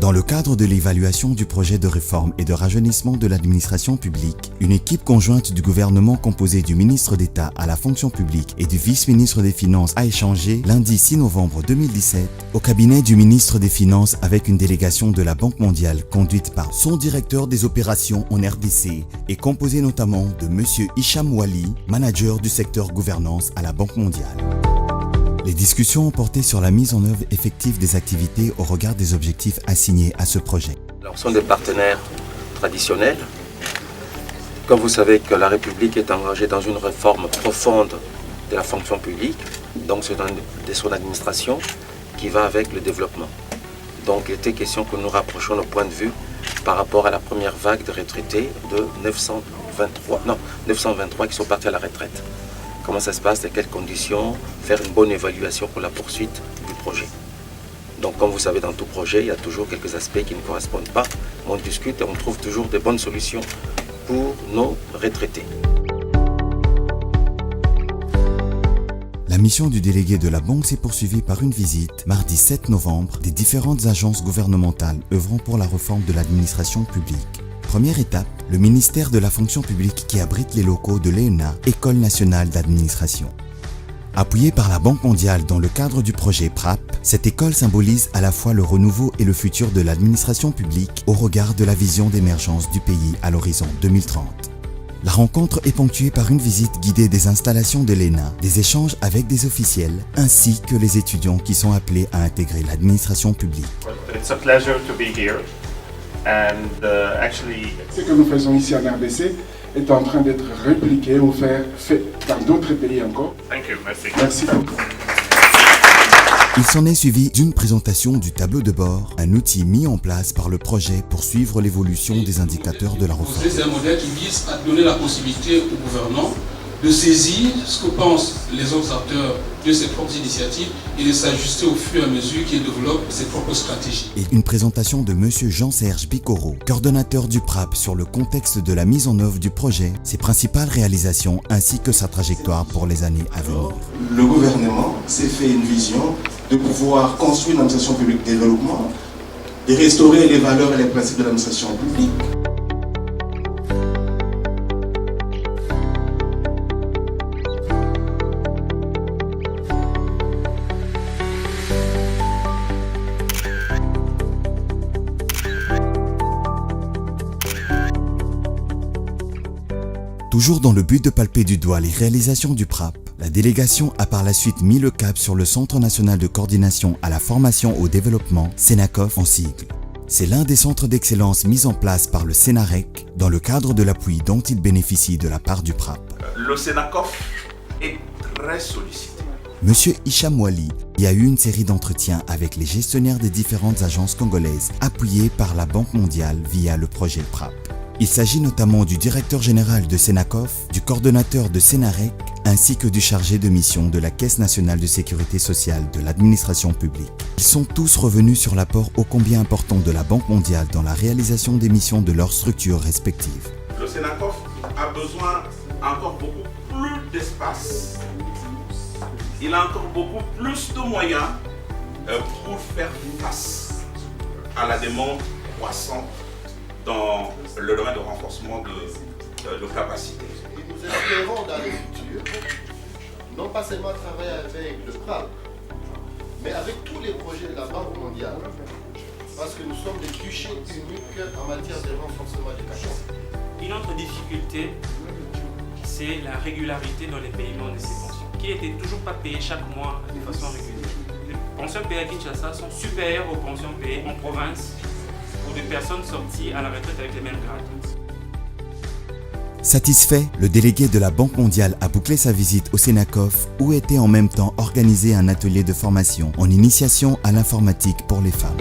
Dans le cadre de l'évaluation du projet de réforme et de rajeunissement de l'administration publique, une équipe conjointe du gouvernement composée du ministre d'État à la fonction publique et du vice-ministre des Finances a échangé lundi 6 novembre 2017 au cabinet du ministre des Finances avec une délégation de la Banque mondiale conduite par son directeur des opérations en RDC et composée notamment de M. Hicham Wali, manager du secteur gouvernance à la Banque mondiale. Les discussions ont porté sur la mise en œuvre effective des activités au regard des objectifs assignés à ce projet. Alors, ce sont des partenaires traditionnels. Comme vous savez que la République est engagée dans une réforme profonde de la fonction publique, donc c'est de son administration qui va avec le développement. Donc il était question que nous rapprochions nos points de vue par rapport à la première vague de retraités de 923 qui sont partis à la retraite. Comment ça se passe, dans quelles conditions, faire une bonne évaluation pour la poursuite du projet. Donc comme vous savez, dans tout projet, il y a toujours quelques aspects qui ne correspondent pas. On discute et on trouve toujours des bonnes solutions pour nos retraités. La mission du délégué de la Banque s'est poursuivie par une visite, mardi 7 novembre, des différentes agences gouvernementales œuvrant pour la réforme de l'administration publique. Première étape, le ministère de la fonction publique qui abrite les locaux de l'ENA, École nationale d'administration. Appuyée par la Banque mondiale dans le cadre du projet PRAP, cette école symbolise à la fois le renouveau et le futur de l'administration publique au regard de la vision d'émergence du pays à l'horizon 2030. La rencontre est ponctuée par une visite guidée des installations de l'ENA, des échanges avec des officiels, ainsi que les étudiants qui sont appelés à intégrer l'administration publique. Ce que nous faisons ici en RDC est en train d'être répliqué ou fait dans d'autres pays encore. Merci beaucoup. Il s'en est suivi d'une présentation du tableau de bord, un outil mis en place par le projet pour suivre l'évolution des indicateurs de la réforme. C'est un modèle qui vise à donner la possibilité au gouvernement de saisir ce que pensent les autres acteurs de ses propres initiatives et de s'ajuster au fur et à mesure qu'il développe ses propres stratégies. Et une présentation de M. Jean-Serge Bicoro, coordonnateur du PRAP sur le contexte de la mise en œuvre du projet, ses principales réalisations ainsi que sa trajectoire pour les années à venir. Le gouvernement s'est fait une vision de pouvoir construire une administration publique de développement et restaurer les valeurs et les principes de l'administration publique. Toujours dans le but de palper du doigt les réalisations du PRAP, la délégation a par la suite mis le cap sur le Centre national de coordination à la formation au développement, CENACOF en sigle. C'est l'un des centres d'excellence mis en place par le CENAREC dans le cadre de l'appui dont il bénéficie de la part du PRAP. Le CENACOF est très sollicité. Monsieur Hicham Wali y a eu une série d'entretiens avec les gestionnaires des différentes agences congolaises appuyées par la Banque mondiale via le projet PRAP. Il s'agit notamment du directeur général de CENACOF, du coordonnateur de CENAREC, ainsi que du chargé de mission de la Caisse nationale de sécurité sociale de l'administration publique. Ils sont tous revenus sur l'apport ô combien important de la Banque mondiale dans la réalisation des missions de leurs structures respectives. Le CENACOF a besoin encore beaucoup plus d'espace. Il a encore beaucoup plus de moyens pour faire face à la demande croissante dans le domaine de renforcement de capacités. Et nous espérons dans le futur, non pas seulement travailler avec le PRAP, mais avec tous les projets de la Banque mondiale, parce que nous sommes des guichets uniques en matière de renforcement des capacités. Une autre difficulté, c'est la régularité dans les paiements de ces pensions, qui n'étaient toujours pas payées chaque mois de façon régulière. Les pensions payées à Kinshasa sont supérieures aux pensions payées en province pour des personnes sorties à la retraite avec les mêmes grades. Satisfait, le délégué de la Banque mondiale a bouclé sa visite au CENACOF où était en même temps organisé un atelier de formation en initiation à l'informatique pour les femmes.